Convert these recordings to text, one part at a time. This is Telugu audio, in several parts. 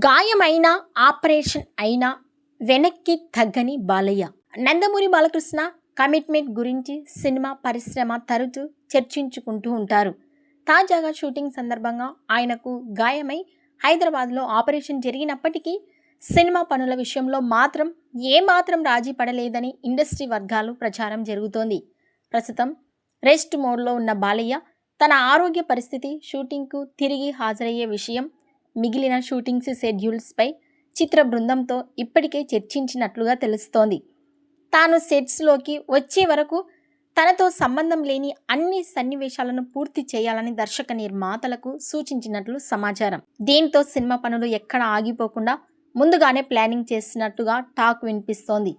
గాయమైన ఆపరేషన్ అయినా వెనక్కి తగ్గని బాలయ్య. నందమూరి బాలకృష్ణ కమిట్మెంట్ గురించి సినిమా పరిశ్రమ తరచూ చర్చించుకుంటూ ఉంటారు. తాజాగా షూటింగ్ సందర్భంగా ఆయనకు గాయమై హైదరాబాద్లో ఆపరేషన్ జరిగినప్పటికీ సినిమా పనుల విషయంలో మాత్రం ఏమాత్రం రాజీ పడలేదని ఇండస్ట్రీ వర్గాలు ప్రచారం జరుగుతోంది. ప్రస్తుతం రెస్ట్ మోడ్లో ఉన్న బాలయ్య తన ఆరోగ్య పరిస్థితి, షూటింగ్కు తిరిగి హాజరయ్యే విషయం, మిగిలిన షూటింగ్స్ షెడ్యూల్స్పై చిత్ర బృందంతో ఇప్పటికే చర్చించినట్లుగా తెలుస్తోంది. తాను సెట్స్లోకి వచ్చే వరకు తనతో సంబంధం లేని అన్ని సన్నివేశాలను పూర్తి చేయాలని దర్శక నిర్మాతలకు సూచించినట్లు సమాచారం. దీంతో సినిమా పనులు ఎక్కడ ఆగిపోకుండా ముందుగానే ప్లానింగ్ చేసినట్టుగా టాక్ వినిపిస్తోంది.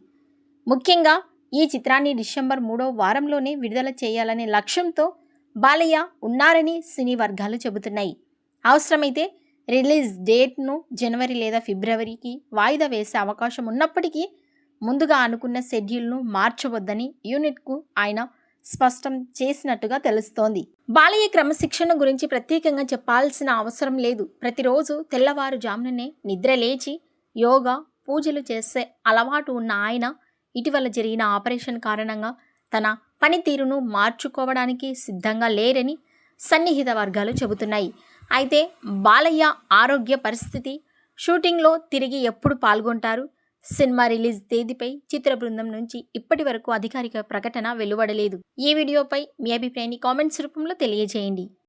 ముఖ్యంగా ఈ చిత్రాన్ని డిసెంబర్ 3వ వారంలోనే విడుదల చేయాలనే లక్ష్యంతో బాలయ్య ఉన్నారని సినీ వర్గాలు చెబుతున్నాయి. అవసరమైతే రిలీజ్ డేట్ను జనవరి లేదా ఫిబ్రవరికి వాయిదా వేసే అవకాశం ఉన్నప్పటికీ ముందుగా అనుకున్న షెడ్యూల్ను మార్చవద్దని యూనిట్కు ఆయన స్పష్టం చేసినట్టుగా తెలుస్తోంది. బాలయ్య క్రమశిక్షణ గురించి ప్రత్యేకంగా చెప్పాల్సిన అవసరం లేదు. ప్రతిరోజు తెల్లవారుజాముననే నిద్ర లేచి యోగా, పూజలు చేసే అలవాటు ఉన్న ఆయన ఇటీవల జరిగిన ఆపరేషన్ కారణంగా తన పనితీరును మార్చుకోవడానికి సిద్ధంగా లేరని సన్నిహిత వర్గాలు చెబుతున్నాయి. అయితే బాలయ్య ఆరోగ్య పరిస్థితి, షూటింగ్లో తిరిగి ఎప్పుడు పాల్గొంటారు, సినిమా రిలీజ్ తేదీపై చిత్ర బృందం నుంచి ఇప్పటి వరకు అధికారిక ప్రకటన వెలువడలేదు. ఈ వీడియోపై మీ అభిప్రాయాన్ని కామెంట్స్ రూపంలో తెలియజేయండి.